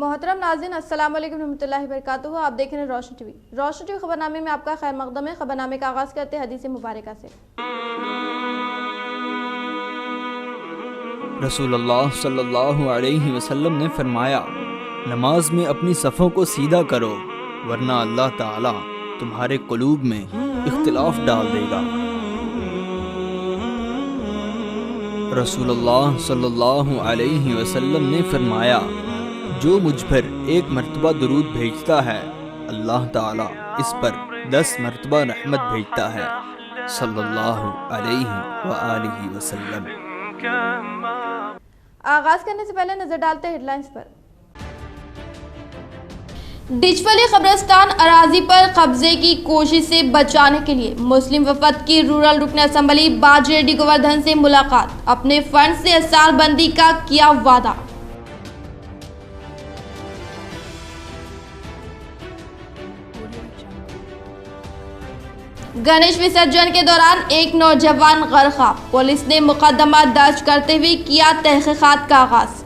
محترم ناظرین السلام علیکم ورحمۃ اللہ وبرکاتہ. آپ دیکھ رہے ہیں روشن ٹی وی. روشن ٹی وی خبرنامے میں آپ کا خیر مقدم ہے. خبرنامے کا آغاز کرتے ہیں حدیث مبارکہ سے. رسول اللہ صلی اللہ علیہ وسلم نے فرمایا، نماز میں اپنی صفوں کو سیدھا کرو ورنہ اللہ تعالی تمہارے قلوب میں اختلاف ڈال دے گا. رسول اللہ صلی اللہ علیہ وسلم نے فرمایا، جو مجھ پر ایک مرتبہ درود بھیجتا ہے اللہ تعالی اس پر 10 مرتبہ رحمت بھیجتا ہے صلی اللہ علیہ وآلہ وسلم. آغاز کرنے سے پہلے نظر ڈالتے ہیں ہیڈ لائنز پر. ڈچولی قبرستان اراضی پر قبضے کی کوشش سے بچانے کے لیے مسلم وفد کی رورل رکن اسمبلی باجریڈی گوردھن سے ملاقات. اپنے فنڈ سے اسعار بندی کا کیا وعدہ. گنیش وسرجن کے دوران ایک نوجوان غرقہ. پولیس نے مقدمہ درج کرتے ہوئے کیا تحقیقات کا آغاز.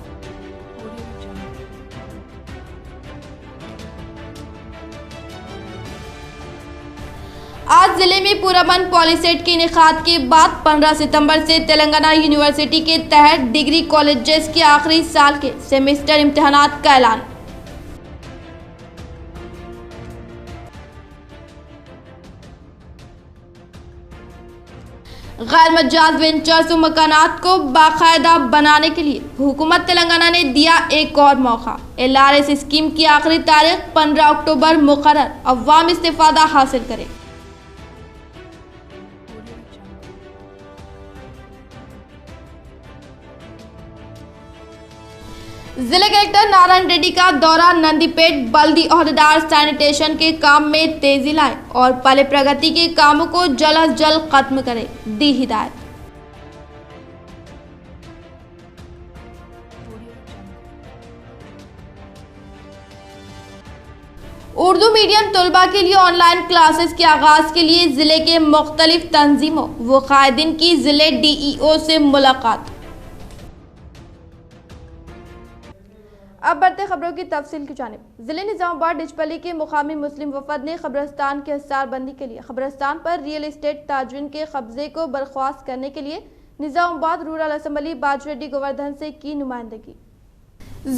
آج ضلع میں پرامن پالیسیٹ کے انعقاد کے بعد 15 ستمبر سے تلنگانہ یونیورسٹی کے تحت ڈگری کالجز کے آخری سال کے سیمسٹر امتحانات کا اعلان. غیر مجاز وینچرز و مکانات کو باقاعدہ بنانے کے لیے حکومت تلنگانہ نے دیا ایک اور موقع. LRS اسکیم کی آخری تاریخ 15 اکتوبر مقرر. عوام استفادہ حاصل کریں. ضلع کلکٹر نارائن ریڈی کا دورہ. نندی پیٹ بلدی عہدیدار سینیٹیشن کے کام میں تیزی لائے اور پلے پرگتی کے کاموں کو جلد از جلد ختم کرے، دی ہدایت. اردو میڈیم طلباء کے لیے آن لائن کلاسز کے آغاز کے لیے ضلع کے مختلف تنظیموں و قائدین کی ضلع DEO سے ملاقات. اب بڑھتے خبروں کی تفصیل کی جانب. ضلع نظام آباد ڈچپلی کے مقامی مسلم وفد نے قبرستان کے اسعار بندی کے لیے قبرستان پر ریئل اسٹیٹ تاجرین کے قبضے کو برخاست کرنے کے لیے نظام آباد رورل اسمبلی باجریڈی گوردھن سے کی نمائندگی.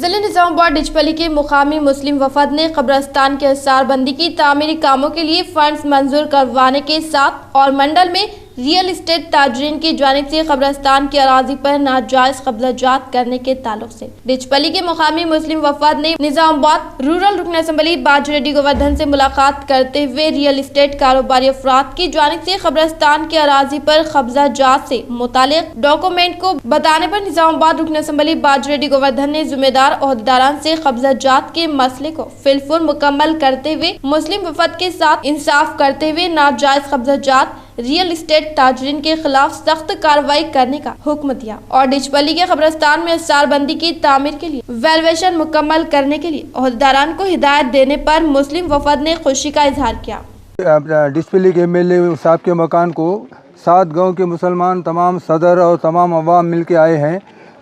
ضلع نظام آباد ڈچپلی کے مقامی مسلم وفد نے قبرستان کے اسعار بندی کی تعمیری کاموں کے لیے فنڈز منظور کروانے کے ساتھ اور منڈل میں ریئل اسٹیٹ تاجرین کی جانب سے قبرستان کی اراضی پر ناجائز قبضہ جات کرنے کے تعلق سے ڈچپلی کے مقامی مسلم وفد نے نظام آباد رورل رکن اسمبلی باجریڈی گوردھن سے ملاقات کرتے ہوئے ریئل اسٹیٹ کاروباری افراد کی جانب سے قبرستان کی اراضی پر قبضہ جات سے متعلق ڈاکومنٹ کو بتانے پر نظام آباد رکن اسمبلی باجریڈی گوردھن نے ذمہ دار عہدیداران سے قبضہ جات کے مسئلے کو فی الفور مکمل کرتے ہوئے مسلم وفد کے ساتھ انصاف کرتے ہوئے ناجائز قبضہ جات ریئل اسٹیٹ تاجرین کے خلاف سخت کارروائی کرنے کا حکم دیا اور ڈچپلی کے قبرستان میں اسعار بندی کی تعمیر کے لیے ویلویشن مکمل کرنے کے لیے عہدیداران کو ہدایت دینے پر مسلم وفد نے خوشی کا اظہار کیا. ڈچپلی کے MLA صاحب کے مکان کو 7 گاؤں کے مسلمان تمام صدر اور تمام عوام مل کے آئے ہیں.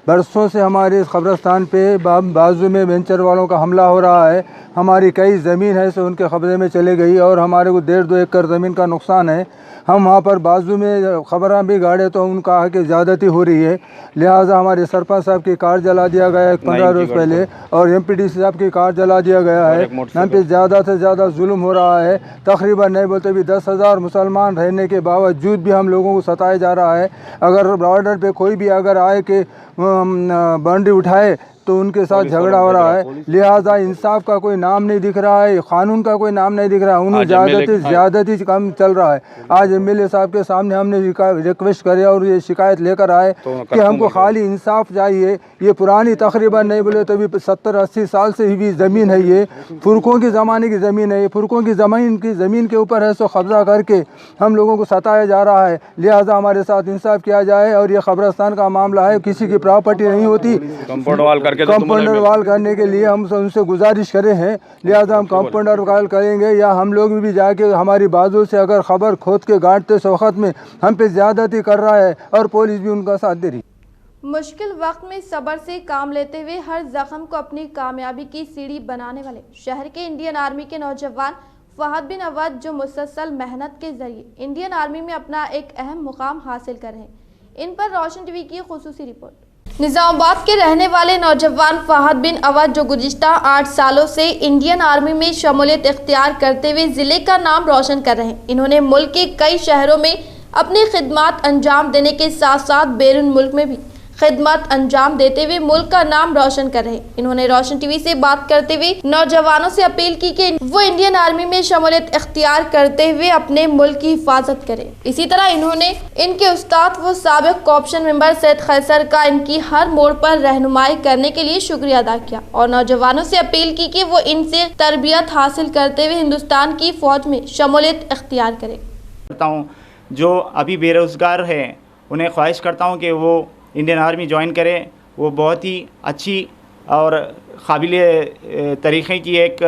برسوں سے ہمارے اس قبرستان پہ بازو میں وینچر والوں کا حملہ ہو رہا ہے. ہماری کئی زمین ہے سو ان کے قبضے میں چلے گئی اور ہمارے کو 1.5-2 ایکڑ زمین کا نقصان ہے. ہم وہاں پر بازو میں خبراں بھی گاڑے تو ان کا کہ زیادتی ہو رہی ہے، لہٰذا ہمارے سرپنچ صاحب کی کار جلا دیا گیا ہے 15 روز پہلے اور MPD صاحب کی کار جلا دیا گیا ہے. ہم پہ زیادہ سے زیادہ ظلم ہو رہا ہے. تقریباً نہیں بولتے بھی 10,000 مسلمان رہنے کے باوجود بھی ہم لوگوں کو ستایا جا رہا ہے. اگر بارڈر پہ کوئی بھی اگر آئے کہ باؤنڈری اٹھائے تو ان کے ساتھ جھگڑا ہو رہا ہے. لہٰذا انصاف کا کوئی نام نہیں دکھ رہا ہے، قانون کا کوئی نام نہیں دکھ رہا ہے. انہیں زیادتی کام چل رہا ہے. آج MLA صاحب کے سامنے ہم نے ریکویسٹ کرے اور یہ شکایت لے کر آئے کہ ہم کو خالی انصاف چاہیے. یہ پرانی تقریباً نہیں بولے تو بھی 70-80 سال سے بھی زمین ہے. یہ فرقوں کے زمانے کی زمین ہے. یہ فرقوں کی زمین کے اوپر ہے سو قبضہ کر کے ہم لوگوں کو ستایا جا رہا ہے. لہٰذا ہمارے ساتھ انصاف کیا جائے اور یہ قبرستان کا معاملہ ہے، کسی کی پراپرٹی نہیں ہوتی. کمپاؤنڈر وال کرنے کے لیے ہم ان سے گزارش کرے ہیں. لہٰذا ہم کمپاؤنڈر وال کریں گے یا ہم لوگ بھی جا کے ہماری بازو سے اگر خبر کھود کے گانٹتے اس وقت میں ہم پہ زیادتی کر رہا ہے اور پولیس بھی ان کا ساتھ دے رہی. مشکل وقت میں صبر سے کام لیتے ہوئے ہر زخم کو اپنی کامیابی کی سیڑھی بنانے والے شہر کے انڈین آرمی کے نوجوان فہد بن عوض جو مسلسل محنت کے ذریعے انڈین آرمی میں اپنا ایک اہم مقام حاصل کر رہے ہیں، ان پر روشن ٹی وی کی خصوصی رپورٹ۔ نظام آباد کے رہنے والے نوجوان فہد بن عوض جو گزشتہ 8 سالوں سے انڈین آرمی میں شمولیت اختیار کرتے ہوئے ضلع کا نام روشن کر رہے ہیں، انہوں نے ملک کے کئی شہروں میں اپنی خدمات انجام دینے کے ساتھ ساتھ بیرون ملک میں بھی خدمات انجام دیتے ہوئے ملک کا نام روشن کر رہے ہیں۔ انہوں نے روشن ٹی وی سے بات کرتے ہوئے نوجوانوں سے اپیل کی کہ وہ انڈین آرمی میں شمولیت اختیار کرتے ہوئے اپنے ملک کی حفاظت کریں۔ اسی طرح انہوں نے ان کے استاد و سابق کوآپشن ممبر سید خیسر کا ان کی ہر موڑ پر رہنمائی کرنے کے لیے شکریہ ادا کیا اور نوجوانوں سے اپیل کی کہ وہ ان سے تربیت حاصل کرتے ہوئے ہندوستان کی فوج میں شمولیت اختیار کریں۔ جو ابھی بے روزگار ہیں انہیں خواہش کرتا ہوں کہ وہ انڈین آرمی جوائن کرے، وہ بہت ہی اچھی اور قابل طریقے کی ایک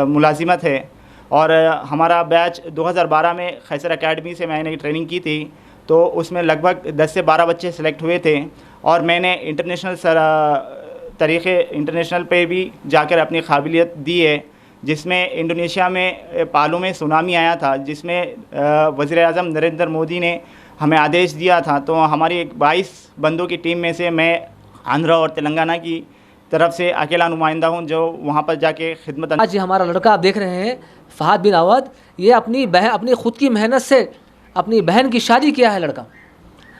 ملازمت ہے، اور ہمارا بیچ 2012 میں خیسر اکیڈمی سے میں نے ٹریننگ کی تھی، تو اس میں لگ بھگ 10 سے 12 بچے سلیکٹ ہوئے تھے، اور میں نے انٹرنیشنل پہ بھی جا کر اپنی قابلیت دی ہے، جس میں انڈونیشیا میں پالو میں سونامی آیا تھا، جس میں وزیر اعظم نریندر مودی نے ہمیں آدیش دیا تھا، تو ہماری ایک 22 بندوں کی ٹیم میں سے میں آندھرا اور تلنگانہ کی طرف سے اکیلا نمائندہ ہوں جو وہاں پر جا کے خدمت۔ آج ہمارا لڑکا آپ دیکھ رہے ہیں فہد بن عوض، یہ اپنی خود کی محنت سے اپنی بہن کی شادی کیا ہے لڑکا،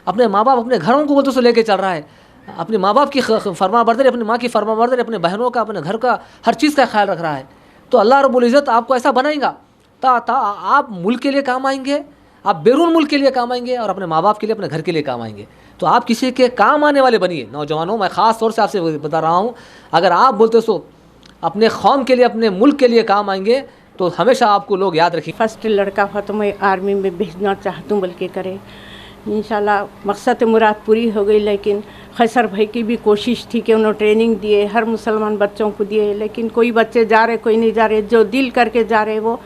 اپنے ماں باپ اپنے گھروں کو سے لے کے چل رہا ہے، اپنے ماں باپ کی فرما برداری، اپنی ماں کی فرما برداری، اپنے بہنوں کا، اپنے گھر کا، ہر چیز کا خیال رکھ رہا ہے۔ تو اللہ رب العزت آپ کو ایسا بنائے گا تا آپ ملک کے لیے کام آئیں گے، آپ بیرون ملک کے لیے کام آئیں گے، اور اپنے ماں باپ کے لیے، اپنے گھر کے لیے کام آئیں گے۔ تو آپ کسی کے کام آنے والے بنیے۔ نوجوانوں، میں خاص طور سے آپ سے بتا رہا ہوں، اگر آپ بولتے سو اپنے قوم کے لیے، اپنے ملک کے لیے کام آئیں گے تو ہمیشہ آپ کو لوگ یاد رکھیں۔ فرسٹ لڑکا تھا میں آرمی میں بھیجنا چاہتا ہوں بلکہ کرے، انشاءاللہ مقصد مراد پوری ہو گئی، لیکن خیسر بھائی کی بھی کوشش تھی کہ انہوں ٹریننگ دیے، ہر مسلمان بچوں کو دیے، لیکن کوئی بچے جا رہے، کوئی نہیں جا رہے، جو دل کر کے جا رہے وہ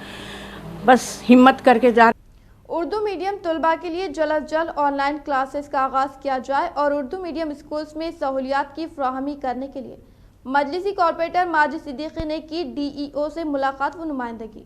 بس ہمت کر کے جا رہے۔ اردو میڈیم طلباء کے لیے جلد از جلد آن لائن کلاسز کا آغاز کیا جائے اور اردو میڈیم اسکولز میں سہولیات کی فراہمی کرنے کے لیے مجلسی کارپوریٹر ماجد صدیقی نے کی ڈی ای او سے ملاقات و نمائندگی۔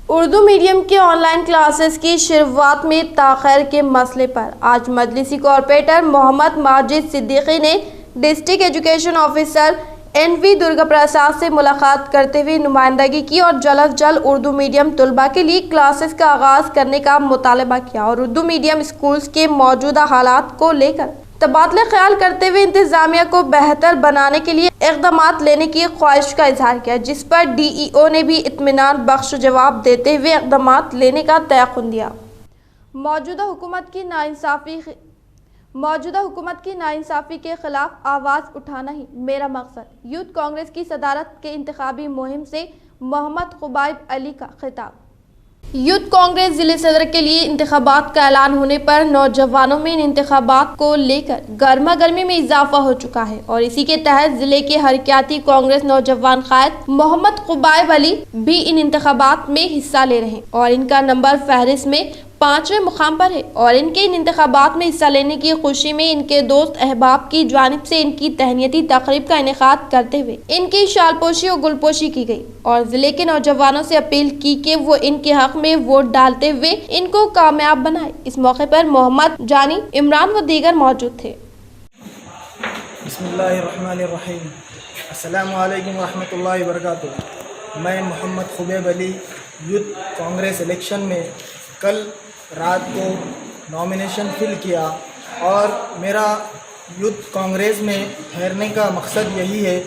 اردو میڈیم کے آن لائن کلاسز کی شروعات میں تاخیر کے مسئلے پر آج مجلسی کارپوریٹر محمد ماجد صدیقی نے ڈسٹرکٹ ایجوکیشن آفیسر این وی درگا پرساد سے ملاقات کرتے ہوئے نمائندگی کی اور جلد از جلد اردو میڈیم طلباء کے لیے کلاسز کا آغاز کرنے کا مطالبہ کیا اور اردو میڈیم اسکولز کے موجودہ حالات کو لے کر تبادلہ خیال کرتے ہوئے انتظامیہ کو بہتر بنانے کے لیے اقدامات لینے کی خواہش کا اظہار کیا، جس پر ڈی ای او نے بھی اطمینان بخش جواب دیتے ہوئے اقدامات لینے کا تیقن دیا۔ موجودہ حکومت کی ناانصافی کے خلاف آواز اٹھانا ہی میرا مقصد، یوتھ کانگریس کی صدارت کے انتخابی مہم سے محمد خبیب علی کا خطاب۔ یوتھ کانگریس ضلع صدر کے لیے انتخابات کا اعلان ہونے پر نوجوانوں میں ان انتخابات کو لے کر گرما گرمی میں اضافہ ہو چکا ہے اور اسی کے تحت ضلع کے حرکیاتی کانگریس نوجوان قائد محمد خبیب علی بھی ان انتخابات میں حصہ لے رہے ہیں اور ان کا نمبر فہرست میں 5ویں مقام پر ہے اور ان کے ان انتخابات میں حصہ لینے کی خوشی میں ان کے دوست احباب کی جانب سے ان کی تہنیتی تقریب کا انعقاد کرتے ہوئے ان کی شال پوشی اور گل پوشی کی گئی اور ضلع کے نوجوانوں سے اپیل کی کہ وہ ان کے حق میں ووٹ ڈالتے ہوئے ان کو کامیاب بنائے۔ اس موقع پر محمد جانی، عمران و دیگر موجود تھے۔ بسم اللہ الرحمن الرحیم، السلام علیکم ورحمۃ اللہ وبرکاتہ۔ میں محمد خبیب علی یوتھ کانگریس الیکشن میں کل رات کو نامینیشن فل کیا اور میرا یوتھ کانگریس میں ٹھہرنے کا مقصد یہی ہے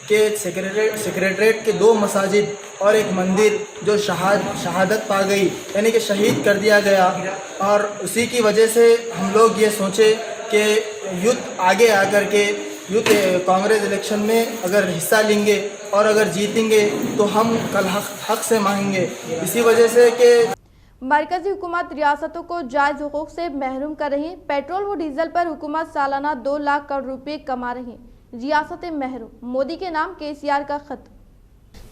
کہ سیکریٹریٹ کے 2 مساجد اور ایک مندر جو شہادت پا گئی، یعنی کہ شہید کر دیا گیا، اور اسی کی وجہ سے ہم لوگ یہ سوچے کہ یوتھ آگے آ کر کے یوتھ کانگریس الیکشن میں اگر حصہ لیں گے اور اگر جیتیں گے تو ہم کل حق سے مانگیں گے۔ اسی وجہ سے کہ مرکزی حکومت ریاستوں کو جائز حقوق سے محروم کر رہی ہے، پیٹرول و ڈیزل پر حکومت سالانہ 2 لاکھ کروڑ روپے کما رہی ہے، ریاستیں محروم، مودی کے نام KCR کا خط۔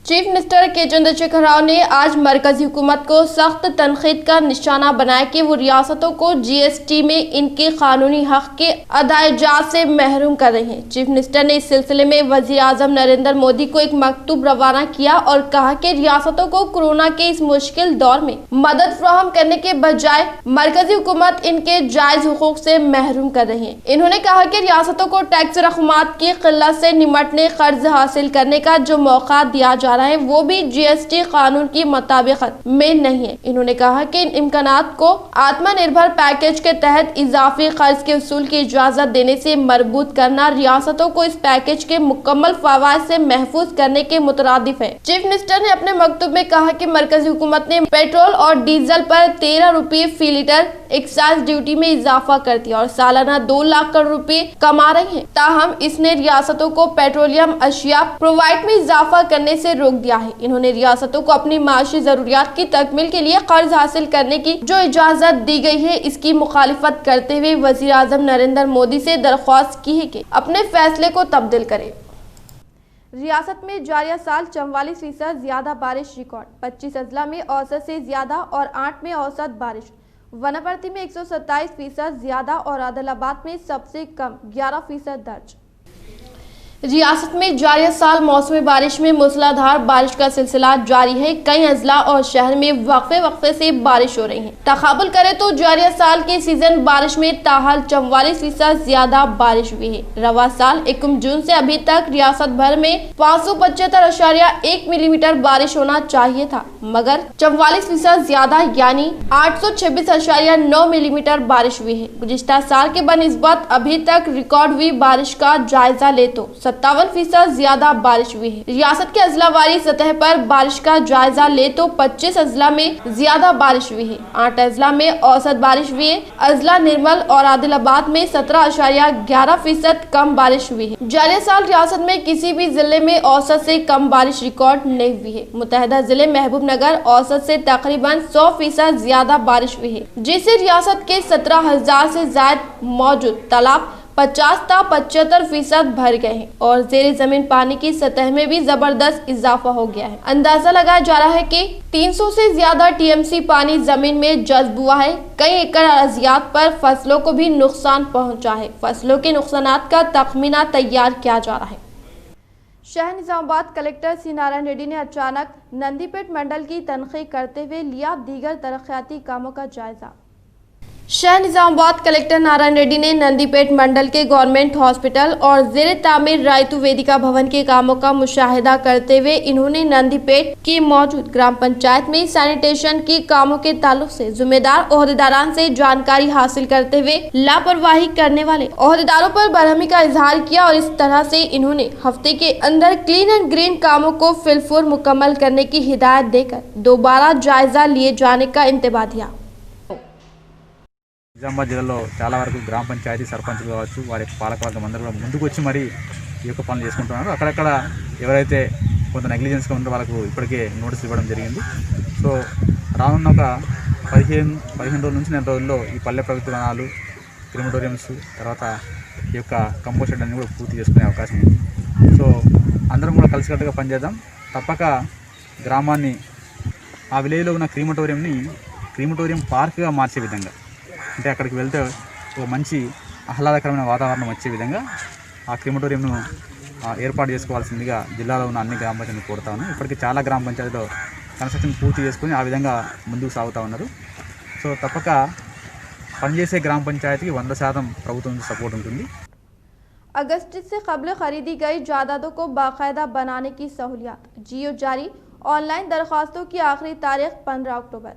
चीफ मिनिस्टर के चंद्रशेखर राव ने आज मरकजी हुकूमत को सख्त तनकीद का निशाना बनाया कि वो रियासतों को जीएसटी में इनके कानूनी हक के अदायजात से महरूम कर रही हैं। चीफ मिनिस्टर ने इस सिलसिले में वजीर आजम नरेंद्र मोदी को एक मकतूब रवाना किया और कहा कि रियासतों को कोरोना के इस मुश्किल दौर में मदद फराहम करने के बजाय मरकजी हुकूमत इनके जायज हुकूक से महरूम कर रही है। इन्होंने कहा कि रियासतों को टैक्स रकमात की किल्लत से निमटने, कर्ज हासिल करने का जो मौका दिया जा रहा है वो भी जीएसटी कानून की मुताबिकत में नहीं है। इन्होंने कहा कि इन इम्कानात को आत्मनिर्भर पैकेज के तहत इजाफी कर्ज के उसूल की इजाजत देने से मरबूत करना रियासतों को इस पैकेज के मुकम्मल फवायद से महफूज करने के मुतरादिफ है। चीफ मिनिस्टर ने अपने मकतूब में कहा कि मरकजी हुकूमत ने पेट्रोल और डीजल पर 13 रुपये फी लीटर एक्साइज ड्यूटी में इजाफा कर दिया और सालाना 2 लाख करोड़ रुपए कमा रही है। ताहम इसने रियासतों को पेट्रोलियम अशिया प्रोवाइड में इजाफा करने से रोक दिया है। इन्होंने रियासतों को अपनी माशी जरूरियात की तकमील के लिए कर्ज हासिल करने की जो इजाजत दी गई है इसकी मुखालिफत करते हुए वजीर आजम नरेंद्र मोदी से दरख्वास्त की है कि अपने फैसले को तब्दील करें। रियासत में जारिया साल 44% ज्यादा बारिश रिकॉर्ड, 25 अजला में औसत से ज्यादा और 8 में औसत बारिश। वनापर्ती में 127% ज्यादा और आदिलाबाद में सबसे कम 11% दर्ज। रियासत में जारी साल मौसमी बारिश में मूसलाधार बारिश का सिलसिला जारी है। कई अजला और शहर में वक्फे से बारिश हो रही है। तकाबुल करें तो जारी साल के सीजन बारिश में ताहाल 44% ज्यादा बारिश हुई है। रवा साल 1 जून से अभी तक रियासत भर में 575.1 मिलीमीटर बारिश होना चाहिए था, मगर 44% ज्यादा यानी 826.9 मिलीमीटर बारिश हुई है। गुज़िश्ता साल के बनिस्बत अभी तक रिकॉर्ड हुई बारिश का जायजा ले तो 57% ज्यादा बारिश हुई है। रियासत के अजलावारी सतह पर बारिश का जायजा ले तो 25 अजला में ज्यादा बारिश हुई है, 8 अजला में औसत बारिश हुई है। अजला निर्मल और आदिलाबाद में 17.11% कम बारिश हुई है। जारी साल रियासत में किसी भी जिले में औसत से कम बारिश रिकॉर्ड नहीं हुई है। मुतहदा जिले महबूब नगर औसत से तकरीबन 100% ज्यादा बारिश हुई है, जिससे रियासत के 17,000 से ज्यादा मौजूद तालाब 50-75% भर गए हैं और जेर जमीन पानी की सतह में भी जबरदस्त इजाफा हो गया है। अंदाजा लगाया जा रहा है कि 300 से ज्यादा टीएमसी पानी जमीन में जज्ब हुआ है। कई एकड़ अराजियात पर फसलों को भी नुकसान पहुंचा है। फसलों के नुकसानात का तखमीना तैयार किया जा रहा है। शहर निजामाबाद कलेक्टर सी नारायण रेड्डी ने अचानक नंदीपेट मंडल की तनखीह करते हुए लिया दीगर तरक्याती कामों का जायजा। शहर निजामाबाद कलेक्टर नारायण रेड्डी ने नंदीपेट मंडल के गवर्नमेंट हॉस्पिटल और जेर तामीर रायतु वेदिका भवन के कामों का मुशाहिदा करते हुए इन्होंने नंदीपेट की मौजूद ग्राम पंचायत में सैनिटेशन के कामों के ताल्लुक से जिम्मेदार ओहदेदारान से जानकारी हासिल करते हुए लापरवाही करने वाले ओहदेदारों पर बरहमी का इजहार किया और इस तरह से इन्होंने हफ्ते के अंदर क्लीन एंड ग्रीन कामों को फिलफुर मुकम्मल करने की हिदायत देकर दोबारा जायजा लिए जाने का इंतबाह दिया। నిజామాబాద్ జిల్లాలో చాలా వరకు గ్రామ పంచాయతీ సర్పంచులు కావచ్చు, వారి పాలకవర్గం అందరూ కూడా ముందుకు వచ్చి మరి ఈ యొక్క పనులు చేసుకుంటున్నారు. అక్కడక్కడ ఎవరైతే కొంత నెగ్లిజెన్స్గా ఉన్నారో వాళ్ళకు ఇప్పటికే నోటీసులు ఇవ్వడం జరిగింది. సో రానున్న ఒక 15 రోజుల నుంచి 4 రోజుల్లో ఈ పల్లె ప్రగతి వనాలు, క్రిమటోరియంస్, తర్వాత ఈ యొక్క కంపోస్ట్ షెడ్ అన్ని కూడా పూర్తి చేసుకునే అవకాశం ఉంది. సో అందరం కూడా కలిసికట్టుగా పనిచేద్దాం. తప్పక గ్రామాన్ని ఆ విలేజ్లో ఉన్న క్రిమటోరియం పార్క్గా మార్చే విధంగా, అంటే అక్కడికి వెళ్తే ఒక మంచి ఆహ్లాదకరమైన వాతావరణం వచ్చే విధంగా ఆ క్రిమటోరియంను ఏర్పాటు చేసుకోవాల్సిందిగా జిల్లాలో ఉన్న అన్ని గ్రామ పంచాయతీలు కోరుతాను. ఇప్పటికీ చాలా గ్రామ పంచాయతీలో కన్స్ట్రక్షన్ పూర్తి చేసుకుని ఆ విధంగా ముందుకు సాగుతూ ఉన్నారు. సో తప్పక పనిచేసే గ్రామ పంచాయతీకి 100% ప్రభుత్వం నుంచి సపోర్ట్ ఉంటుంది. अगस्त से कबल खरीदी गई जायदादों को बाकायदा बनाने की सहूलियत, जियो जारी। ऑनलाइन दरख्वास्तों की आखिरी तारीख 15 अक्टूबर।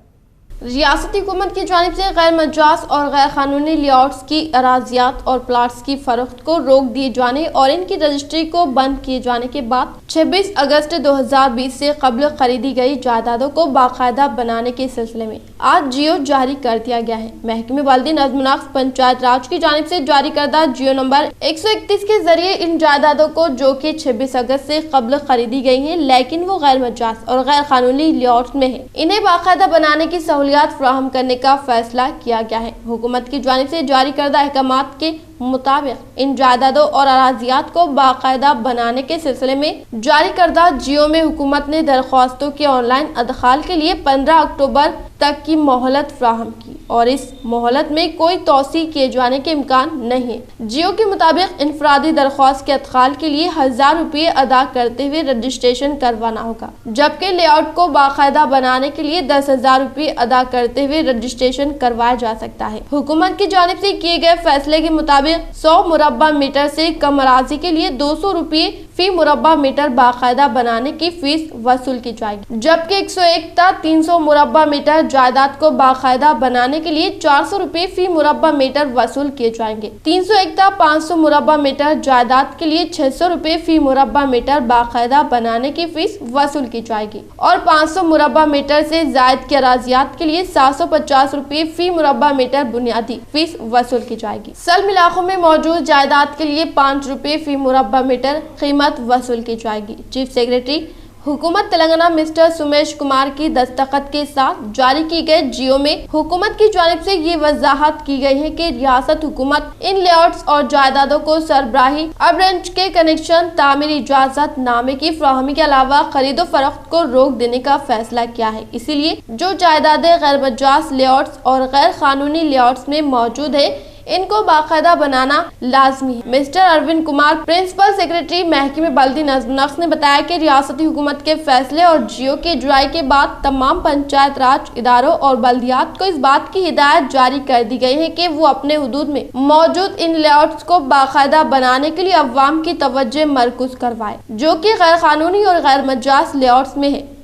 रियासती हुकूमत की जानिब से गैर मजाज और गैर कानूनी लेआउट्स की अराजियात और प्लाट्स की फरोख्त को रोक दिए जाने और इनकी रजिस्ट्री को बंद किए जाने के बाद 26 अगस्त 2020 से कबल खरीदी गई जायदादों को बाकायदा बनाने के सिलसिले में आज जियो जारी कर दिया गया है। महकमे बल्दी नज़्म-ओ-नक्श पंचायत राज की जानिब से जारी करदा जियो नंबर 131 के जरिए इन जायदादों को, जो कि 26 अगस्त से कबल खरीदी गई हैं लेकिन वो गैर मजाज और गैर कानूनी लेआउट्स में है, इन्हें बाकायदा बनाने की सहूलियत फराहम करने का फैसला किया गया है। हुकूमत की जानिब से जारी करदा अहकामात के मुताबिक इन जायदादों और अराजियात को बाकायदा बनाने के सिलसिले में जारी करदा जियो में हुकूमत ने दरख्वास्तों के ऑनलाइन अदखाल के लिए 15 अक्टूबर तक की मोहलत फ्राहम की और इस मोहलत में कोई तोसी किए जाने के इम्कान नहीं है। जियो के मुताबिक इनफरादी दरख्वास्त के अदखाल के लिए 1000 रुपये अदा करते हुए रजिस्ट्रेशन करवाना होगा, जबकि लेआउट को बाकायदा बनाने के लिए 10,000 रुपये अदा करते हुए रजिस्ट्रेशन करवाया जा सकता है। हुकूमत की जानिब से किए गए फैसले के मुताबिक 100 मुरब्बा मीटर से कम अराजी के लिए 200 रुपये फी मुरब्बा मीटर बाकायदा बनाने की फीस वसूल की जाएगी, जबकि 101 ता 300 मुरब्बा मीटर जायदाद को बाकायदा बनाने के लिए 400 रुपये फी मुरब्बा मीटर वसूल किए जाएंगे। 301 ता 500 मुरब्बा मीटर जायदाद के लिए 600 रुपये फी मुरब्बा मीटर बाकायदा बनाने की फीस वसूल की जाएगी और 500 मुरब्बा मीटर से जायद के अराजियात के लिए 750 रुपये फी मुरब्बा मीटर बुनियादी फीस वसूल की जाएगी। सल्म इलाकों में मौजूद जायदाद के लिए 5 रुपये फी मुरब्बा मीटर कीमत वसूल की जाएगी। चीफ सेक्रेटरी हुकूमत तेलंगाना मिस्टर सुमेश कुमार की दस्तखत के साथ जारी की गए जियो में हुकूमत की जानिब से ये वजाहत की गई है कि रियासत हुकूमत इन लेआउट्स और जायदादों को सरबराही अब रेंज के कनेक्शन तामीर इजाजत नामे की फराहमी के अलावा खरीदो फरोख्त को रोक देने का फैसला किया है। इसीलिए जो जायदादें गैर मजाज लेआउट्स और गैर कानूनी लेआउट्स में मौजूद है इनको बाकायदा बनाना लाजमी है। Mister Arvind Kumar principal secretary महकमे बल्दी नक्श ने बताया कि रियासती हुकूमत के फैसले और जियो के जुड़ाई के बाद तमाम पंचायत राज इदारों और बल्दियात को इस बात की हिदायत जारी कर दी गई है कि वो अपने हुदूद में मौजूद इन लेआउट्स को बाकायदा बनाने के लिए अवाम की तवज्जो मरकूज करवाए जो कि गैर कानूनी और गैर मजाज लेआउट्स में है।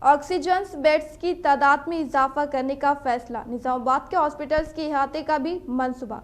ऑक्सीजन बेड्स की तादाद में इजाफा करने का फैसला, निजामाबाद के हॉस्पिटल्स के इहाते का भी मंसूबा।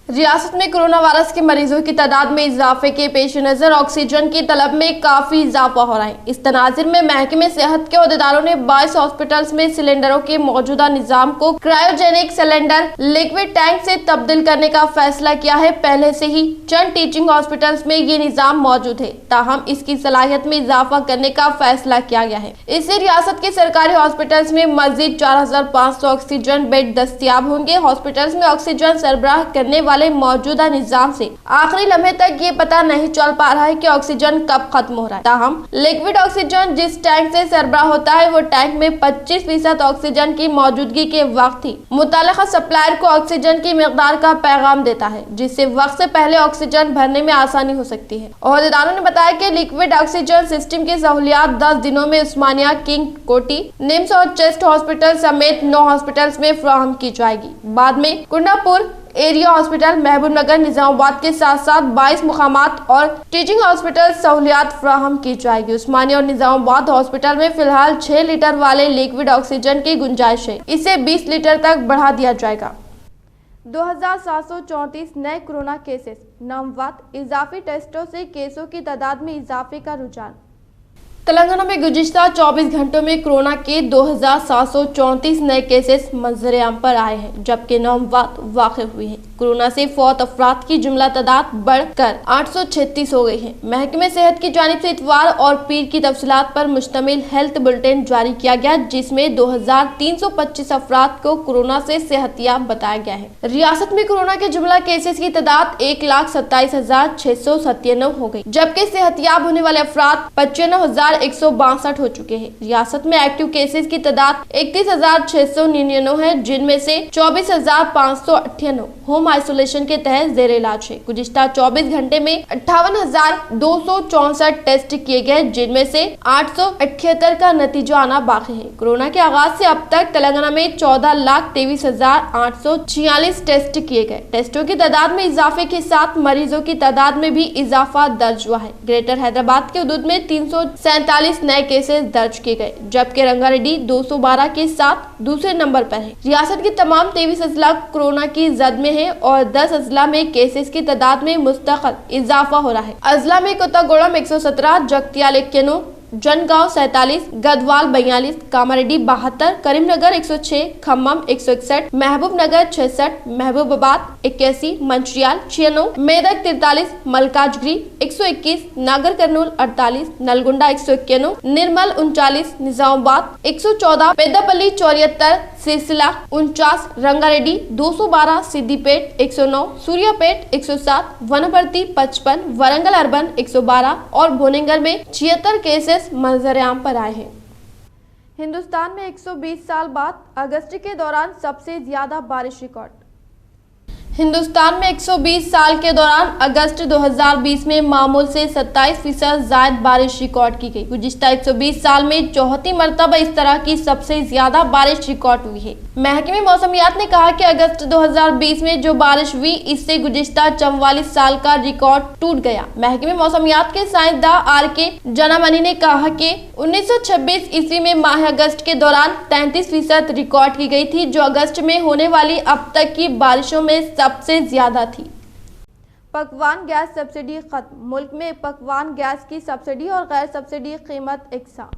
रियासत में कोरोना वायरस के मरीजों की तादाद में इजाफे के पेश नज़र ऑक्सीजन की तलब में काफ़ी इजाफा हो रहा है। इस तनाजिर में महकमे सेहत के अहदेदारों ने 22 हॉस्पिटल्स में सिलेंडरों के मौजूदा निज़ाम को क्रायोजेनिक सिलेंडर लिक्विड टैंक से तब्दील करने का फैसला किया है। पहले से ही चंद टीचिंग हॉस्पिटल्स में ये निज़ाम मौजूद है, ताहम इसकी सलाहियत में इजाफा करने का फैसला किया गया है। इससे रियासत के सरकारी हॉस्पिटल्स में मजीद 4500 ऑक्सीजन बेड दस्तियाब होंगे। हॉस्पिटल्स में ऑक्सीजन सरबराह करने वाले मौजूदा निजाम से आखिरी लम्हे तक ये पता नहीं चल पा रहा है कि ऑक्सीजन कब खत्म हो रहा है। ताहम लिक्विड ऑक्सीजन जिस टैंक से सरबराह होता है वो टैंक में 25% ऑक्सीजन की मौजूदगी के वक्त ही मुतालिका सप्लायर को ऑक्सीजन की मिकदार का पैगाम देता है, जिससे वक्त से पहले ऑक्सीजन भरने में आसानी हो सकती है। अहदेदारों ने बताया कि लिक्विड ऑक्सीजन सिस्टम की सहूलियात 10 दिनों में उस्मानिया, किंग कोटी, निम्स और चेस्ट हॉस्पिटल समेत 9 हॉस्पिटल्स में फराहम की जाएगी। बाद में कुंडापुर एरिया हॉस्पिटल, महबूब नगर, निजामाबाद के साथ साथ 22 मुकामात और टीचिंग हॉस्पिटल सहूलियात फराहम की जाएगी। उस्मानिया और निजामाबाद हॉस्पिटल में फिलहाल 6 लीटर वाले लिक्विड ऑक्सीजन की गुंजाइश है, इसे 20 लीटर तक बढ़ा दिया जाएगा। 2734 नए कोरोना केसेस, नामवाद इजाफी टेस्टों से केसों की तादाद में इजाफे का रुझान। तेलंगाना में गुज़िश्ता 24 घंटों में कोरोना के 2734 नए केसेस मंजर आम पर आए हैं, जबकि 9 अमवात वाक़ हुई हैं। कोरोना से फौत अफराद की जुमला तादाद बढ़कर 836 हो गई है। महकमे सेहत की जानिब से इतवार और पीर की तफसीलात पर मुश्तमिल हेल्थ बुलेटिन जारी किया गया, जिसमें 2325 अफराद को कोरोना से सेहतियाब बताया गया है। रियासत में कोरोना के जुमला केसेस की तादाद 1,27,697 हो गई, जबकि सेहतियाब होने वाले अफराद 95,162 हो चुके हैं। रियासत में एक्टिव केसेस की तादाद 31,699 है, जिनमें से 24,598 होम आइसोलेशन के तहत जेर इलाज है। गुज़िश्ता 24 घंटे में 58,264 टेस्ट किए गए, जिनमें से 878 का नतीजा आना बाकी है। कोरोना के आगाज से अब तक तेलंगाना में 14,23,846 टेस्ट किए गए। टेस्टों की तादाद में इजाफे के साथ मरीजों की तादाद में भी इजाफा दर्ज हुआ है। ग्रेटर हैदराबाद के हदूद में 347 नए केसेस दर्ज किए गए, जबकि रंगारेड्डी 212 के साथ दूसरे नंबर पर है। रियासत के तमाम 23 अजला कोरोना की जद में है और 10 अजला में केसेस की तादाद में मुस्तकिल इजाफा हो रहा है। अजला में कोतागोड़म 117, जगतियाल 91, जनगांव 47, गदवाल 42, कामारेड्डी 72, करीमनगर 106, खम्मम 161, महबूब नगर 66, महबूबाबाद 81, मंचियाल 96, मेदक 43, मलकाजगिरी 121, नागर कर्नूल 48, नलगुंडा 191, निर्मल 39, निजामाबाद 114, पेद्दापल्ली 74, सिरसिला 49, रंगारेड्डी 212, सिद्दीपेट 109, सूर्यापेट 107, वनपर्ती 55, वरंगल अर्बन 112 और भोनेंगर में 76 केसेस मंजर-ए-आम पर आए हैं। हिंदुस्तान में 120 साल बाद अगस्त के दौरान सबसे ज्यादा बारिश रिकॉर्ड। हिंदुस्तान में 120 साल के दौरान अगस्त 2020 में मामूल से 27% ज्यादा बारिश रिकॉर्ड की गई। गुज़िश्ता 120 साल में चौथी मरतबा इस तरह की सबसे ज्यादा बारिश रिकॉर्ड हुई है। महकमे मौसमियात ने कहा कि अगस्त 2020 में जो बारिश हुई इससे गुज़िश्ता 44 साल का रिकॉर्ड टूट गया। महकमे मौसमियात के साइंसदान RK जनामनी ने कहा कि 1926 ईस्वी में माह अगस्त के दौरान 33% रिकॉर्ड की गई थी, जो अगस्त में होने वाली अब तक की बारिशों में सबसे ज्यादा थी। पकवान गैस सब्सिडी खत्म। मुल्क में पकवान गैस की सब्सिडी और गैर सब्सिडी कीमत एकसा।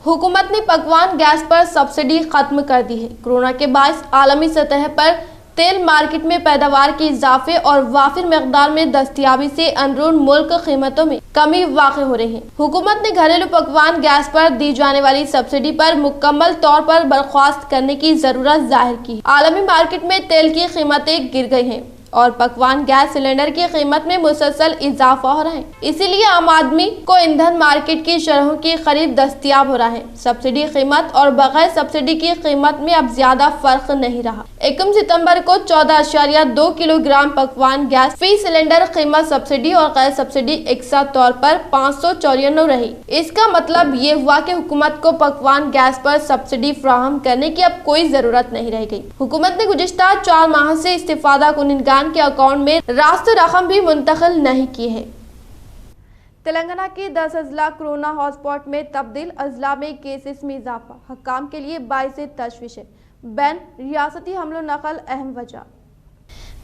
हुकूमत ने पकवान गैस पर सब्सिडी खत्म कर दी है। कोरोना के बायस आलमी सतह पर तेल मार्केट में पैदावार के इजाफे और वाफिर मकदार में दस्तयाबी से अंदरून मुल्क कीमतों में कमी वाक़ हो रही है। हुकूमत ने घरेलू पकवान गैस पर दी जाने वाली सब्सिडी पर मुकम्मल तौर पर बर्खास्त करने की जरूरत जाहिर की। आलमी मार्केट में तेल की कीमतें गिर गई हैं और पकवान गैस सिलेंडर की कीमत में मुसलसल इजाफा हो रहा है, इसीलिए आम आदमी को ईंधन मार्केट की शरहों की खरीद दस्तयाब हो रहा है। सब्सिडी कीमत और बगैर सब्सिडी की कीमत में अब ज्यादा फर्क नहीं रहा। 1 सितंबर को 14.2 किलोग्राम पकवान गैस फी सिलेंडर कीमत सब्सिडी और गैर सब्सिडी एकसा तौर पर 594 रही। इसका मतलब ये हुआ कि हुकूमत को पकवान गैस पर सब्सिडी फराहम करने की अब कोई जरूरत नहीं रह गई। हुकूमत ने गुज़िश्ता 4 माह से इस्तिफादा कुनिंदगान के अकाउंट में रास्त रकम भी मुंतकिल नहीं की है। तेलंगाना के 10 अजला कोरोना हॉटस्पॉट में तब्दील, अजला में केसेस में इजाफा, हकाम के लिए बाइसे तशवीश है। बैन रियासती हमलो नकल अहम वजह।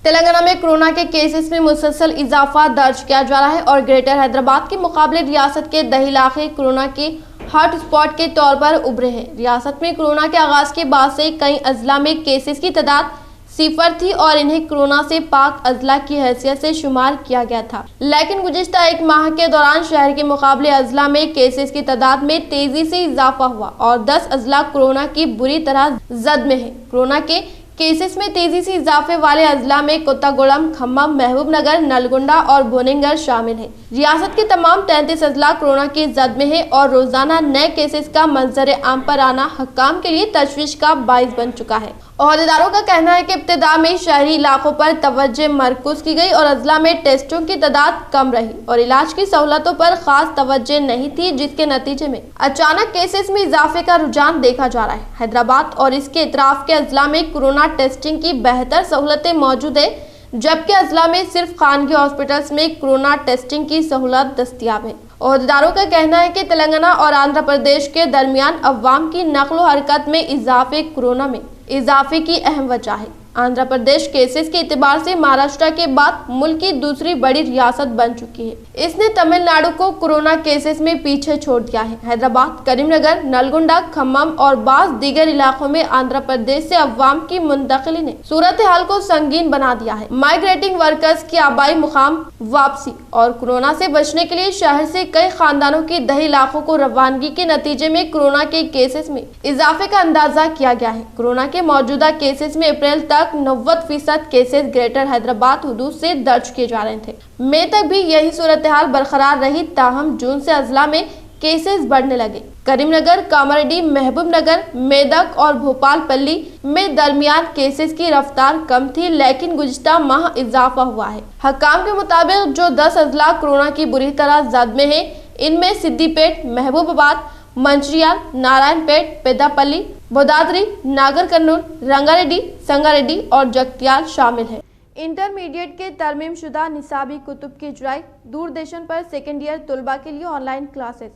तेलंगाना में कोरोना के केसेस में मुसलसल इजाफा दर्ज किया जा रहा है और ग्रेटर हैदराबाद के मुकाबले रियासत के 10 इलाके कोरोना के हॉट स्पॉट के तौर पर उभरे हैं। रियासत में कोरोना के आगाज के बाद से कई अजला में केसेस की तादाद 0 थी और इन्हें कोरोना से पाक अजला की हैसियत से शुमार किया गया था, लेकिन गुज़िश्ता 1 माह के दौरान शहर के मुकाबले अजला में केसेस की तादाद में तेजी से इजाफा हुआ और 10 अजला कोरोना की बुरी तरह जद में है। कोरोना के केसेस में तेजी से इजाफे वाले अजला में कोत्तागुड़म, खम्मम, महबूब नगर, नलगुंडा और भोनेंगर शामिल हैं। रियासत के तमाम 33 अजला कोरोना की जद में है और रोजाना नए केसेस का मंजर-ए-आम पर आना हक्काम के लिए तशवीश का बाइस बन चुका है। ओहदेदारों का कहना है कि इब्तिदा में शहरी इलाकों पर तवज्जो मरकूज की गई और अजला में टेस्टों की तादाद कम रही और इलाज की सहूलतों पर खास तवज्जो नहीं थी, जिसके नतीजे में अचानक केसेस में इजाफे का रुझान देखा जा रहा है। हैदराबाद और इसके इतराफ के अजला में कोरोना टेस्टिंग की बेहतर सहूलतें मौजूद है, जबकि अजला में सिर्फ खानगी हॉस्पिटल्स में कोरोना टेस्टिंग की सहूलत दस्तयाब है। ओहदेदारों का कहना है कि तेलंगाना और आंध्र प्रदेश के दरमियान अवाम की नक्लो हरकत में इजाफे कोरोना में इजाफे की अहम वजह है। आंध्र प्रदेश केसेस के एतबार से महाराष्ट्र के बाद मुल्क की दूसरी बड़ी रियासत बन चुकी है। इसने तमिलनाडु को कोरोना केसेस में पीछे छोड़ दिया है। हैदराबाद, करीमनगर, नलगुंडा, खम्मम और बाज़ दीगर इलाकों में आंध्र प्रदेश से अवाम की मुंतकिली ने सूरत हाल को संगीन बना दिया है। माइग्रेटिंग वर्कर्स की आबाई मुकाम वापसी और कोरोना से बचने के लिए शहर से कई खानदानों की 10 इलाकों को रवानगी के नतीजे में कोरोना के केसेस में इजाफे का अंदाजा किया गया है। कोरोना के मौजूदा केसेस में अप्रैल तक 90% केसेस ग्रेटर हैदराबाद हुदूद से दर्ज किए जा रहे थे। मई तक भी यही सूरत हाल बरकरार रही, ताहम जून से अजला में केसेस बढ़ने लगे। करीमनगर, कामारेड्डी, महबूब नगर, मेदक और भोपालपल्ली में दरमियान केसेस की रफ्तार कम थी, लेकिन गुज़िश्ता माह इजाफा हुआ है। हकाम के मुताबिक जो 10 अजला कोरोना की बुरी तरह जद में है, इनमें सिद्दीपेट, महबूबाबाद, मंचिरियाल, नारायणपेट, पेदापल्ली, बोदादरी, नागर कर्नूल, रंगारेड्डी, संगारेड्डी और जगतियाल शामिल है। इंटरमीडिएट के तरमीम शुदा निसाबी कुतुब की इजराई, दूरदर्शन पर सेकेंड ईयर तलबा के लिए online classes.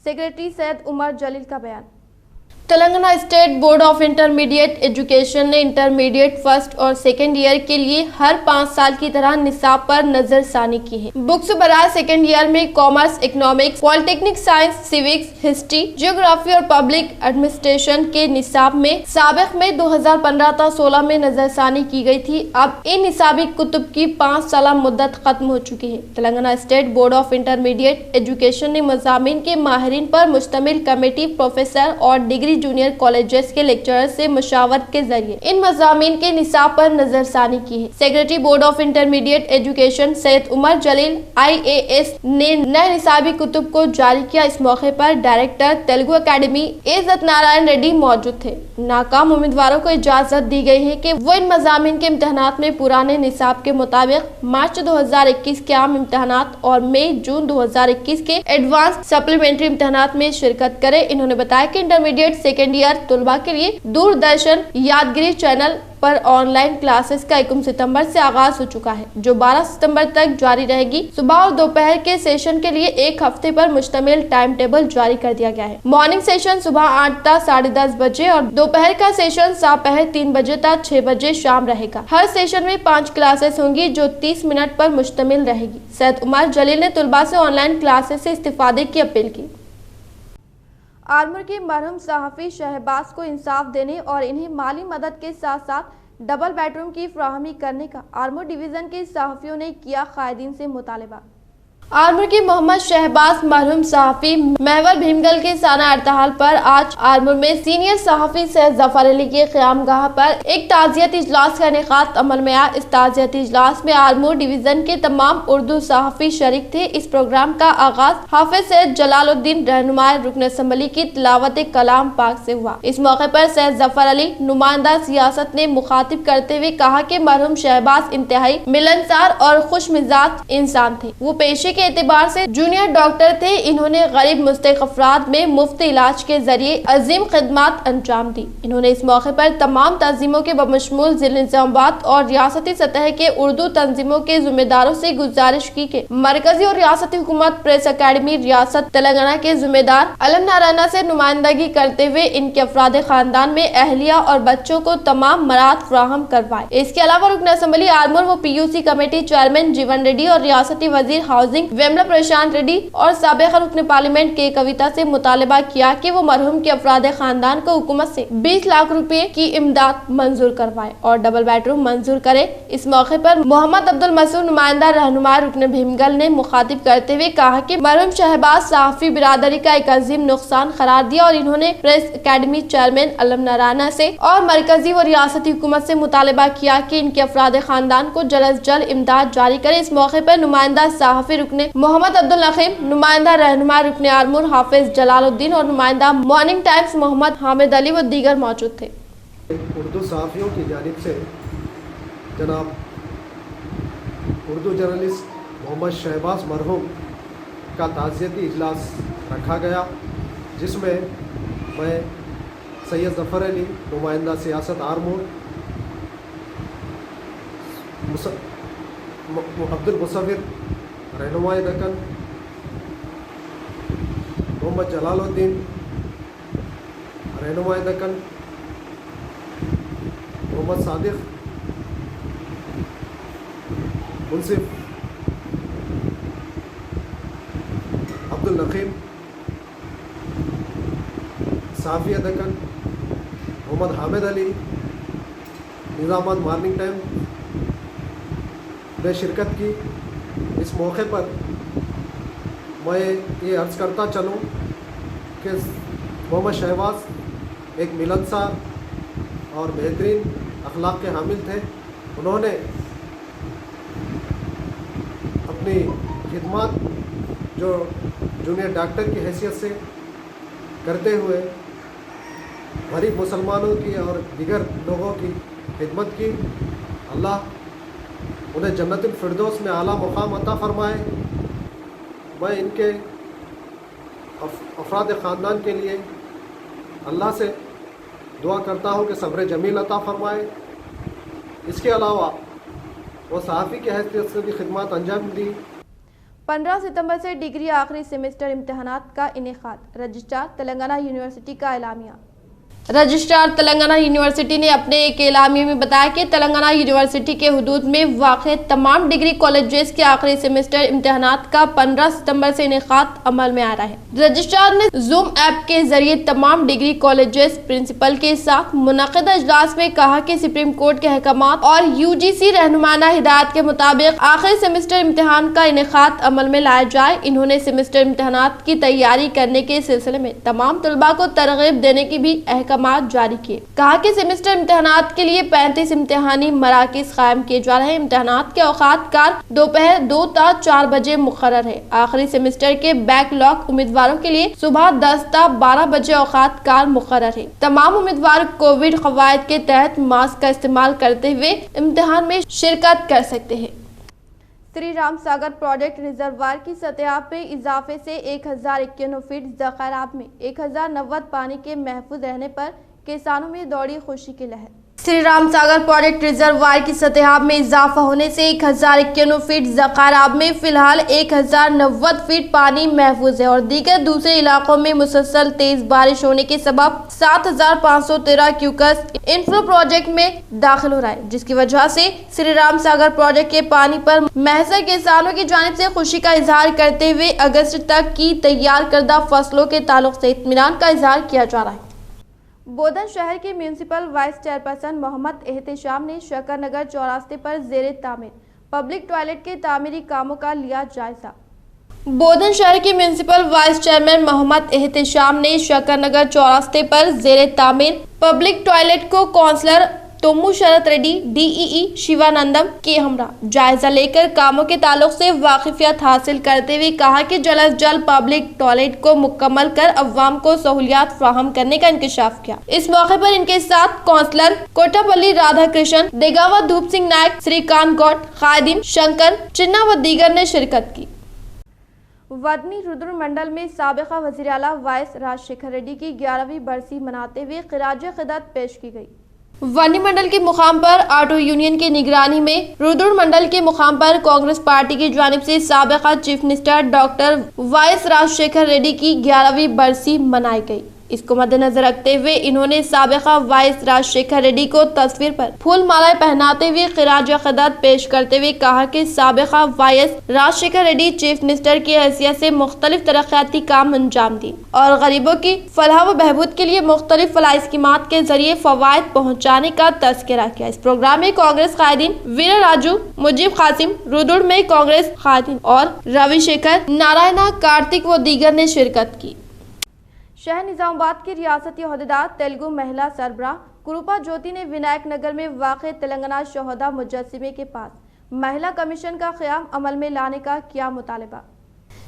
Secretary Syed Umar Jaleel का बयान। Telangana state board of intermediate education ने इंटरमीडिएट फर्स्ट और सेकेंड ईयर के लिए हर 5 साल की तरह निसाब पर नजरसानी की है। बुक्स बराए सेकेंड ईयर में commerce, economics, polytechnic science, civics, history, geography और पब्लिक एडमिनिस्ट्रेशन के निसाब में साबिक में 2015-16 में नजरसानी की गई थी। अब इन निसाबी कुतुब की 5 साल मुद्दत खत्म हो चुकी है। Telangana state board of intermediate education ने मज़ामीन के माहिरीन पर मुश्तमिल कमेटी, प्रोफेसर और डिग्री जूनियर कॉलेजेस के लेक्चरर से मुशावरत के जरिए इन मज़ामीन के निसाब पर नजरसानी की है। Secretary board of intermediate education Syed Umar Jalil IAS ने नए निसाबी कुतुब को जारी किया। इस मौके पर डायरेक्टर तेलुगु अकेडमी इज्जत नारायण रेड्डी मौजूद थे। नाकाम उम्मीदवारों को इजाजत दी गई है कि वो इन मज़ामीन के इम्तहानात में पुराने निसाब के मुताबिक मार्च 2021 के आम इम्तहानात और मई जून 2021 के एडवांस सप्लीमेंट्री इम्तहानात में शिरकत करें। इन्होंने बताया कि इंटरमीडिएट सेकेंड ईयर तुलबा के लिए दूरदर्शन यादगिरी चैनल पर ऑनलाइन क्लासेस का 1 सितंबर से आगाज हो चुका है, जो 12 सितंबर तक जारी रहेगी। सुबह और दोपहर के सेशन के लिए एक हफ्ते पर मुश्तमिल टाइम टेबल जारी कर दिया गया है। मॉर्निंग सेशन सुबह 8 तक 10:30 बजे और दोपहर का सेशन दोपहर 3 बजे तक 6 बजे शाम रहेगा। हर सेशन में 5 क्लासेस होंगी जो 30 मिनट पर मुश्तमिल रहेगी। सैयद उमर जलील ने तुलबा से ऑनलाइन क्लासेस से इस्तिफादे की अपील की। आरमूर के मरहूम सहाफ़ी शहबाज को इंसाफ देने और इन्हें माली मदद के साथ साथ डबल बेडरूम की फराहमी करने का आरमूर डिवीज़न के सहाफ़ियों ने किया कायदीन से मुतालबा। आरमूर के मोहम्मद शहबाज मरहूम सहाफ़ी महवर भीमगल के साना अर्तहाल पर आज आरमूर में सीनियर सहाफ़ी सैयद जफर अली के क़यामगाह पर एक ताज़ियती इजलास का इनेकाद अमल में आया। इस ताज़ियती इजलास में आरमूर डिवीज़न के तमाम उर्दू सहाफ़ी शरीक थे। इस प्रोग्राम का आगाज हाफिज सैयद जलालुद्दीन रहनुमाए रुकन असम्बली की तिलावत कलाम पाक से हुआ। इस मौके पर सैयद जफर अली नुमाइंदा सियासत ने मुखातिब करते हुए कहा कि मरहूम शहबाज इंतहाई मिलनसार और खुश मिजाज इंसान थे। वो पेशे के एतबार से जूनियर डॉक्टर थे। इन्होंने गरीब मुस्तहिक अफराद में मुफ्त इलाज के जरिए अजीम खिदमत अंजाम दी। इन्होंने इस मौके पर तमाम तंजीमों के बमशमूल जिला निजामाबाद और रियासती सतह के उर्दू तंजीमों के जिम्मेदारों से गुजारिश की कि मरकजी और रियासती हुकूमत प्रेस अकेडमी रियासत तेलंगाना के जिम्मेदार अलम नारायण से नुमाइंदगी करते हुए इनके अफराद खानदान में अहलिया और बच्चों को तमाम मराद फराहम करवाए। इसके अलावा रुकन असम्बली आरमूर व PUC कमेटी चेयरमैन जीवन रेड्डी और रियासती वजीर हाउसिंग वेमला प्रशांत रेड्डी और साबिक़ रुकन पार्लियामेंट के कविता से मुतालबा किया कि वो मरहूम के अफराद खानदान को हुकूमत से 20 लाख रुपए की इमदाद मंजूर करवाए और डबल बेडरूम मंजूर करे। इस मौके पर मोहम्मद अब्दुल मसूद नुमाइंदा रहनुमा रुकन भीमगल ने मुखातिब करते हुए कहा कि मरहूम शहबाज सहाफ़ी बिरादरी का एक अजीम नुकसान करार दिया और इन्होंने प्रेस अकेडमी चेयरमैन अलम नारायण से और मरकजी व रियासती हुकूमत से मुतालबा किया कि इनके अफराद खानदान को जल्द अज जल्द इमदाद जारी करे। इस मौके पर नुमाइंदा सहाफ़ी रुकन मोहम्मद अब्दुल नकीम, नुमाइंदा रहनुमा रुकन आरमूर हाफिज जलालुद्दीन और नुमाइंदा मॉर्निंग टाइम्स मोहम्मद हामिद अली व दीगर मौजूद थे। उर्दू सहाफ़ियों की जानिब से जनाब उर्दू जर्नलिस्ट मोहम्मद शहबाज मरहूम का ताज़ियती इजलास रखा गया, जिसमें मैं सैयद जफ़र अली नुमाइंदा सियासत आरमूर, अब्दुल मुसव्विर रहनुमाए दक्कन, मोहम्मद जलालुद्दीन रहनुमाए दक्कन, मोहम्मद सादिक, मुंसिफ अब्दुल नकीम, साफ़िया दक्कन, मोहम्मद हामिद अली, निज़ामाबाद मॉर्निंग टाइम में शिरकत की। इस मौके पर मैं ये अर्ज़ करता चलूँ कि मोहम्मद शहबाज एक मिलनसार और बेहतरीन अखलाक के हामिल थे। उन्होंने अपनी खिदमत जो जूनियर डॉक्टर की हैसियत से करते हुए गरीब मुसलमानों की और दीगर लोगों की खिदमत की। अल्लाह उन्हें जन्नतुल फिरदौस में आला मुकाम अता फ़रमाए। मैं इनके अफराद ख़ानदान के लिए अल्लाह से दुआ करता हूँ कि सब्र जमील अता फ़रमाए। इसके अलावा वो सहाफ़ी की हैसियत से भी खिदमत अंजाम दी। 15 सितंबर से डिग्री आखिरी सेमेस्टर इम्तहानात का इनेकाद, रजिस्ट्रार तेलंगाना यूनिवर्सिटी का एलामिया। रजिस्ट्रार तेलंगाना यूनिवर्सिटी ने अपने एक एलामिये में बताया कि तेलंगाना यूनिवर्सिटी के हुदूद में वाक़ तमाम डिग्री कॉलेजेस के आखिरी सेमेस्टर इम्तिहानात का 15 सितंबर से इनेकाद अमल में आ रहा है। रजिस्ट्रार ने जूम ऐप के जरिए तमाम डिग्री कॉलेजेस प्रिंसिपल के साथ मुनक़िदा इजलास में कहा कि सुप्रीम कोर्ट के अहकामात और UGC रहनुमाना हिदायत के मुताबिक आखिरी सेमेस्टर इम्तिहान का इनेकाद अमल में लाया जाए। इन्होंने सेमेस्टर इम्तिहानात की तैयारी करने के सिलसिले में तमाम तलबा को तरगीब देने की भी जारी किए। कहा कि सेमेस्टर इम्तिहानात के लिए 35 इम्तिहानी मराकिज कायम किए जा रहे हैं। इम्तिहानात के औकात कार दोपहर 2 ता 4 बजे मुकर्रर है। आखिरी सेमेस्टर के बैकलॉग उम्मीदवारों के लिए सुबह 10 ता 12 बजे औकात कार मुकर्रर है। तमाम उम्मीदवार कोविड कवायद के तहत मास्क का इस्तेमाल करते हुए इम्तिहान में शिरकत कर सकते हैं। श्री राम सागर प्रोजेक्ट रिजर्वायर की सतह में इजाफे से 1051 फीट ज़ख़ारात में 1090 पानी के महफूज रहने पर किसानों में दौड़ी खुशी की लहर। श्री राम सागर प्रोजेक्ट रिजर्वायर की सतह में इजाफा होने से 1051 फीट ज़ख़ारात में फिलहाल 1090 फीट पानी महफूज है और दीगर दूसरे इलाकों में मुसलसल तेज बारिश होने के सबब 7513 क्यूकस इनफ्लो प्रोजेक्ट में दाखिल हो रहा है, जिसकी वजह से श्री राम सागर प्रोजेक्ट के पानी पर महसूर किसानों की जानिब से खुशी का इजहार करते हुए अगस्त तक की तैयार करदा फसलों के ताल्लुक से इत्मीनान का इजहार किया जा रहा है। बोधन शहर के municipal vice chairperson Mohammed Ehtesham ने शकरनगर चौरास्ते पर ज़ेरे तामीर पब्लिक टॉयलेट के तामीरी कामों का लिया जायजा। बोधन शहर के municipal vice chairman Mohammed Ehtesham ने शकरनगर चौरास्ते पर ज़ेरे तामीर पब्लिक टॉयलेट को काउंसलर तोमू शरत रेड्डी DEE शिवानंदम के हमरा जायजा लेकर कामों के ताल्लुक से वाकिफियत हासिल करते हुए कहा कि जल्द अज जल्द पब्लिक टॉयलेट को मुकम्मल कर अवाम को सहूलियात फ्राहम करने का इंकशाफ किया। इस मौके पर इनके साथ काउंसलर कोटापल्ली राधा कृष्ण, देगावा धूप सिंह नायक, श्रीकांत गौड़, कायदीन शंकर चिन्ना व दीगर ने शिरकत की। वदनी रुद्र मंडल में साबिका वज़ीर आला वाइस राजशेखर रेड्डी की 11वीं बरसी मनाते हुए खिराज क़िदत पेश की गई। वनी मंडल के मुकाम पर ऑटो यूनियन की निगरानी में रुद्र मंडल के मुकाम पर कांग्रेस पार्टी की जानिब से साबिका chief minister doctor YS Rajashekhar Reddy की 11वीं बरसी मनाई गई। इसको मद्देनजर रखते हुए इन्होंने साबिका वाइस राजशेखर रेड्डी को तस्वीर पर फूल मालाएं पहनाते हुए खिराज क़िदत पेश करते हुए कहा कि साबिका वाइस राजशेखर रेड्डी चीफ मिनिस्टर की हैसियत से मुख्तलिफ तरक्याती काम अंजाम दिए और गरीबों की फलाह व बहबूद के लिए मुख्तलिफ फलाही स्कीमात के जरिए फवायद पहुँचाने का तस्करा किया। इस प्रोग्राम में कांग्रेस कायदीन वीर राजू, मुजीब कासिम, रुद्र में कांग्रेस कायदीन और रविशेखर नारायणा, कार्तिक व दीगर ने शिरकत की। शहर निजामाबाद की रियासती ओहदेदार तेलुगु महिला सरबराह कुरूपा ज्योति ने विनायक नगर में वाक़े तेलंगाना शोहदा मुजस्सिमे के पास महिला कमीशन का क़याम अमल में लाने का किया मुतालबा।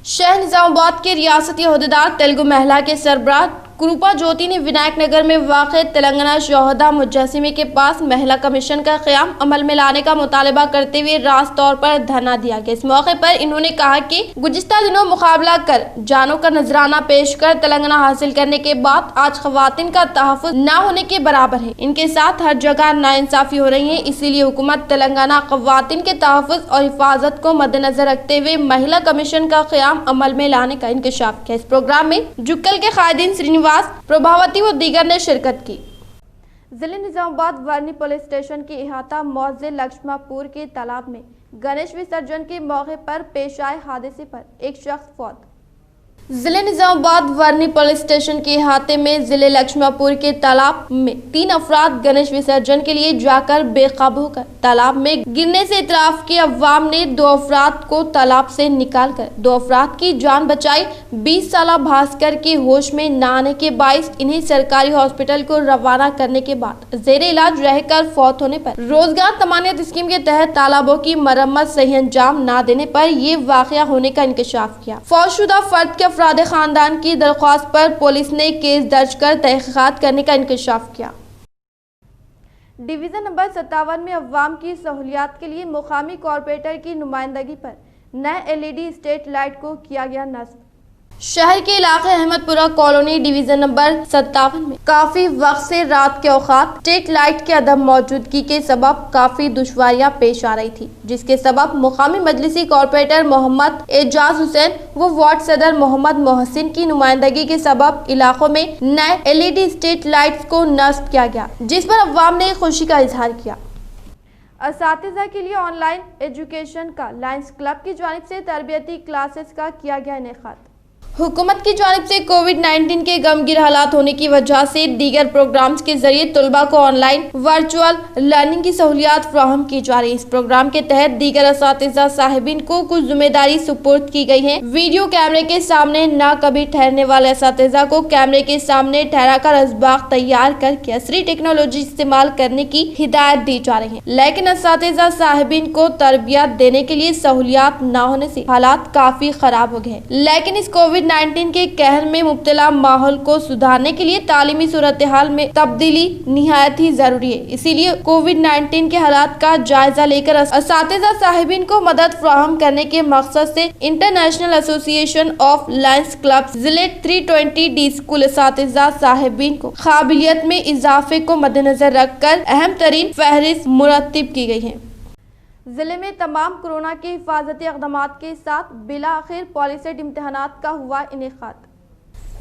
शहर निजामाबाद के रियासती ओहदेदार तेलुगु महिला के सरबराह कुरूपा ज्योति ने विनायक नगर में वाक़े तेलंगाना शोहदा मुजस्सिमे के पास महिला कमीशन का क़याम अमल में लाने का मुतालबा करते हुए रास्त तौर पर धरना दिया गया। इस मौके पर इन्होंने कहा कि गुज़िश्ता दिनों मुकाबला कर जानों का नजराना पेश कर तेलंगाना हासिल करने के बाद आज ख़वातीन का तहफ़्फ़ुज़ न होने के बराबर है। इनके साथ हर जगह नाइंसाफ़ी हो रही है, इसीलिए हुकूमत तेलंगाना ख़वातीन के तहफ़्फ़ुज़ और हिफाजत को मद्देनजर रखते हुए महिला कमीशन का क़याम अमल में लाने का इंकशाफ किया। इस प्रोग्राम में जुक्कल के कायदीन श्रीनिवास, प्रभावती व दीगर ने शिरकत की। जिले निजामाबाद वर्नी पुलिस स्टेशन के इहाता मौजे लक्ष्मापुर के तालाब में गणेश विसर्जन के मौके पर पेश आए हादसे पर एक शख्स फौत। जिले निजामाबाद वर्नी पुलिस स्टेशन के इहाते में जिले लक्ष्मापुर के तालाब में 3 अफराद गणेश विसर्जन के लिए जाकर बेकाबू होकर तालाब में गिरने से इतराफ के अवाम ने 2 अफराद को तालाब से निकालकर 2 अफराद की जान बचाई। 20 साला भास्कर के होश में न आने के बाइस इन्हें सरकारी हॉस्पिटल को रवाना करने के बाद जेर इलाज रहकर फौत होने पर रोजगार तमानियत स्कीम के तहत तालाबों की मरम्मत सही अंजाम न देने पर ये वाकया होने का इंकशाफ किया। फौजशुदा फर्द के अफराद खानदान की दरख्वास्त पर पुलिस ने केस दर्ज कर तहकीकात करने का इंकशाफ किया। डिवीजन नंबर 57 में अवाम की सहूलियात के लिए मुकामी कॉरपोरेटर की नुमाइंदगी पर नए LED स्ट्रीट लाइट को किया गया नस्ब। शहर के इलाके अहमदपुरा कॉलोनी डिवीजन नंबर 57 में काफी वक्त से रात के औकात स्ट्रीट लाइट के अदम मौजूदगी के सबब काफी दुश्वारियां पेश आ रही थी, जिसके सबब मुकामी मजलिसी कॉर्पोरेटर मोहम्मद एजाज हुसैन व वार्ड सदर मोहम्मद मोहसिन की नुमाइंदगी के सबब इलाकों में नए LED स्ट्रीट लाइट्स को नस्ब किया गया, जिस पर अवाम ने खुशी का इजहार किया। असातिज़ा के लिए ऑनलाइन एजुकेशन का लायंस क्लब की जानिब से तरबियती क्लासेस का किया गया इनेकाद। हुकूमत की जानिब से कोविड-19 के गमगीन हालात होने की वजह से दीगर प्रोग्राम्स के जरिए तलबा को ऑनलाइन वर्चुअल लर्निंग की सहूलियात फराहम की जा रही है। इस प्रोग्राम के तहत दीगर असातिज़ा साहिबीन को कुछ जिम्मेदारी सुपुर्द की गई है। वीडियो कैमरे के सामने न कभी ठहरने वाले असातिज़ा को कैमरे के सामने ठहरा कर असबाक तैयार करके असरी टेक्नोलॉजी इस्तेमाल करने की हिदायत दी जा रही है, लेकिन असातिज़ा साहिबीन को तरबियत देने के लिए सहूलियात न होने से हालात काफी खराब हो गए। लेकिन इस कोविड-19 के कहर में मुब्तला माहौल को सुधारने के लिए तालीमी सूरत हाल में तब्दीली निहायत ही जरूरी है। इसीलिए कोविड-19 के हालात का जायजा लेकर असातिज़ा साहिबीन को मदद फराहम करने के मकसद से international association of Lions club जिले 320D स्कूल असातिज़ा साहिबीन को काबिलियत में इजाफे को मद्देनजर रखकर अहम तरीन फहरिस्त मुरत्तिब की गई है। जिले में तमाम कोरोना के हिफाजती इक़दामात के साथ बिला आखिर पॉलिसेट इम्तहानात का हुआ इनेकाद।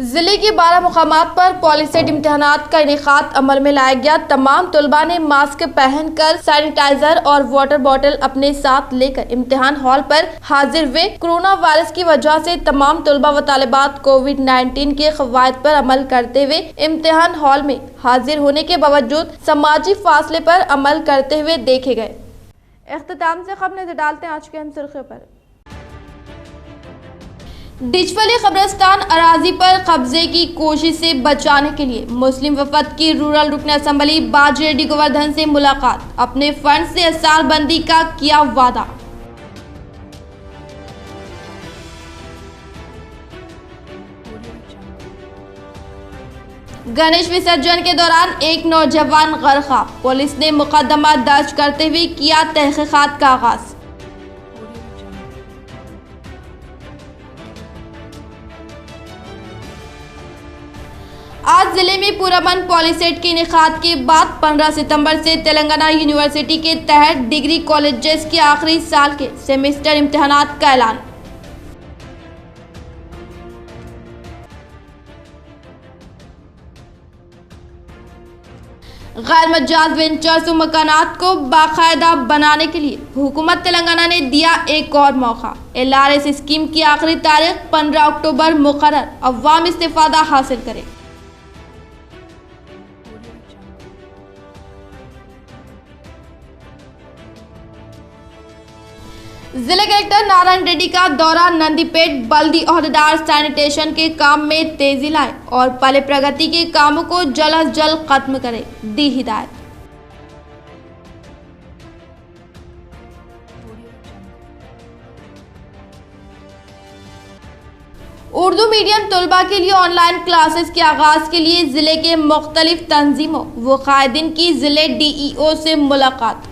जिले के 12 मुकामात पर पॉलिसेट इम्तहानात का इनेकाद अमल में लाया गया। तमाम तलबा ने मास्क पहनकर सैनिटाइजर और वाटर बोतल अपने साथ लेकर इम्तिहान हॉल पर हाजिर हुए। कोरोना वायरस की वजह से तमाम तलबा व तालिबात कोविड-19 के क़वाइद पर अमल करते हुए इम्तिहान हॉल में हाजिर होने के बावजूद समाजी फासले पर अमल करते हुए देखे गए। इख्तिताम से खबर नजर डालते हैं आज के अहम सुर्खियों पर। डिचपली कब्रिस्तान अराजी पर कब्जे की कोशिश से बचाने के लिए मुस्लिम वफद की रूरल रुकन असम्बली बाज रेड्डी गोवर्धन से मुलाकात, अपने फंड से असार बंदी का किया वादा। गणेश विसर्जन के दौरान एक नौजवान गरका, पुलिस ने मुकदमा दर्ज करते हुए किया तहकीकात का आगाज। आज जिले में पुरअमन पॉलिसेट के इनेकाद के बाद 15 सितंबर से तेलंगाना यूनिवर्सिटी के तहत डिग्री कॉलेजेस के आखिरी साल के सेमेस्टर इम्तिहानात का ऐलान। गैर मजाज वेंचर्स व मकानात को बाकायदा बनाने के लिए हुकूमत तेलंगाना ने दिया एक और मौका। LRS स्कीम की आखिरी तारीख 15 अक्टूबर मुकर्रर, अवाम इस्तेफादा हासिल करें। जिला कलेक्टर नारायण रेड्डी का दौरा नंदीपेट बल्दी ओहदेदार सैनिटेशन के काम में तेजी लाए और पहले प्रगति के कामों को जल्द अज जल्द खत्म करे, दी हिदायत। उर्दू मीडियम तलबा के लिए ऑनलाइन क्लासेस के आगाज के लिए जिले के मुख्तलिफ तंजीमों व कायदीन की जिले DEO से मुलाकात।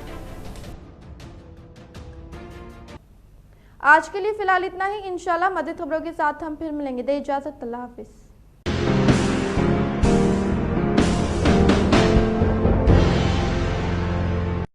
आज के लिए फिलहाल इतना ही। इंशाल्लाह मज़ीद खबरों के साथ हम फिर मिलेंगे। दे इजाजत, अल्लाह हाफिज।